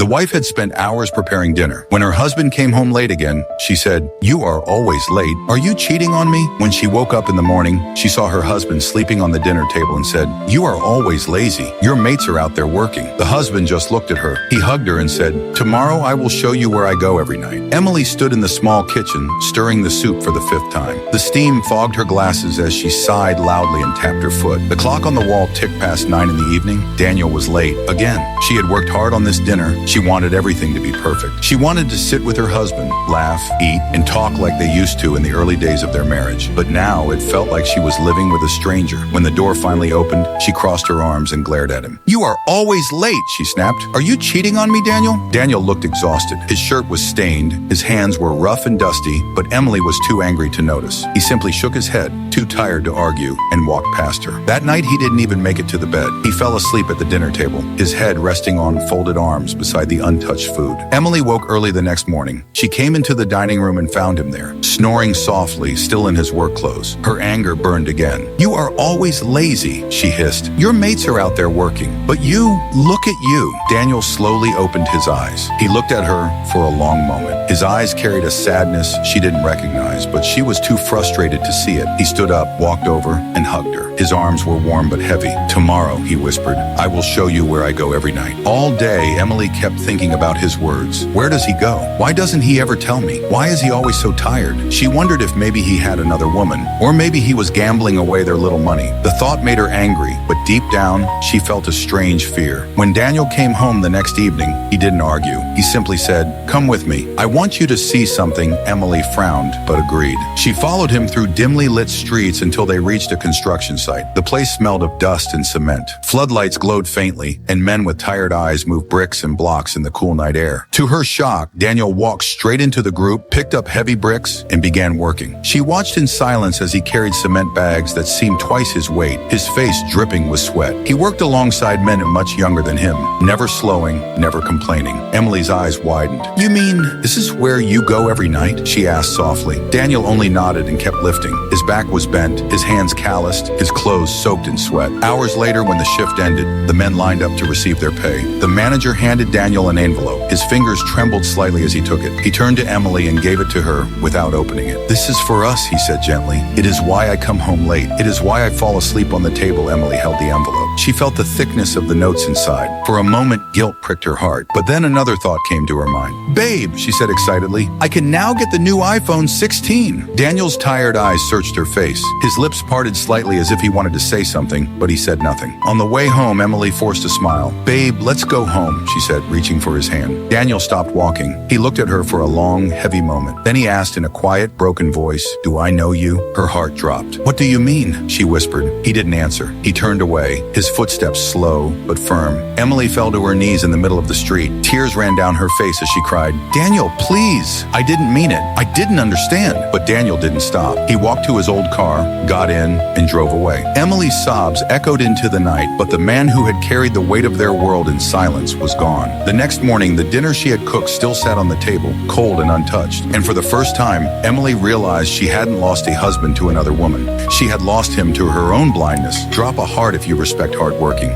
The wife had spent hours preparing dinner. When her husband came home late again, she said, "You are always late. Are you cheating on me?" When she woke up in the morning, she saw her husband sleeping on the dinner table and said, "You are always lazy. Your mates are out there working." The husband just looked at her. He hugged her and said, "Tomorrow I will show you where I go every night." Emily stood in the small kitchen, stirring the soup for the 5th time. The steam fogged her glasses as she sighed loudly and tapped her foot. The clock on the wall ticked past 9 in the evening. Daniel was late again. She had worked hard on this dinner. She wanted everything to be perfect. She wanted to sit with her husband, laugh, eat, and talk like they used to in the early days of their marriage. But now it felt like she was living with a stranger. When the door finally opened, she crossed her arms and glared at him. "You are always late," she snapped. "Are you cheating on me, Daniel?" Daniel looked exhausted. His shirt was stained. His hands were rough and dusty, but Emily was too angry to notice. He simply shook his head, too tired to argue, and walked past her. That night, he didn't even make it to the bed. He fell asleep at the dinner table, his head resting on folded arms beside the untouched food. Emily woke early the next morning. She came into the dining room and found him there, snoring softly, still in his work clothes. Her anger burned again. "You are always lazy," she hissed. "Your mates are out there working, but you, look at you." Daniel slowly opened his eyes. He looked at her for a long moment. His eyes carried a sadness she didn't recognize, but she was too frustrated to see it. He stood up, walked over, and hugged her. His arms were warm but heavy. "Tomorrow," he whispered, "I will show you where I go every night." All day, Emily kept thinking about his words. Where does he go? Why doesn't he ever tell me? Why is he always so tired? She wondered if maybe he had another woman, or maybe he was gambling away their little money. The thought made her angry, but deep down, she felt a strange fear. When Daniel came home the next evening, he didn't argue. He simply said, "Come with me. I want you to see something." Emily frowned, but agreed. She followed him through dimly lit streets until they reached a construction site. The place smelled of dust and cement. Floodlights glowed faintly, and men with tired eyes moved bricks and blocks in the cool night air. To her shock, Daniel walked straight into the group, picked up heavy bricks, and began working. She watched in silence as he carried cement bags that seemed twice his weight, his face dripping with sweat. He worked alongside men much younger than him, never slowing, never complaining. Emily's eyes widened. "You mean, this is where you go every night?" she asked softly. Daniel only nodded and kept lifting. His back was bent, his hands calloused, his clothes soaked in sweat. Hours later, when the shift ended, the men lined up to receive their pay. The manager handed Daniel an envelope. His fingers trembled slightly as he took it. He turned to Emily and gave it to her without opening it. "This is for us," he said gently. "It is why I come home late. It is why I fall asleep on the table." Emily held the envelope. She felt the thickness of the notes inside. For a moment, guilt pricked her heart. But then another thought came to her mind. "Babe," she said excitedly, "I can now get the new iPhone 16. Daniel's tired eyes searched her face. His lips parted slightly as if he wanted to say something, but he said nothing. On the way home, Emily forced a smile. "Babe, let's go home," she said, reaching for his hand. Daniel stopped walking. He looked at her for a long, heavy moment. Then he asked in a quiet, broken voice, "Do I know you?" Her heart dropped. "What do you mean?" she whispered. He didn't answer. He turned away, his footsteps slow but firm. Emily fell to her knees in the middle of the street. Tears ran down her face as she cried, "Daniel, please! I didn't mean it. I didn't understand." But Daniel didn't stop. He walked to his old car, got in, and drove away. Emily's sobs echoed into the night, but the man who had carried the weight of their world in silence was gone. The next morning, the dinner she had cooked still sat on the table, cold and untouched. And for the first time, Emily realized she hadn't lost a husband to another woman. She had lost him to her own blindness. Drop a heart if you respect hardworking.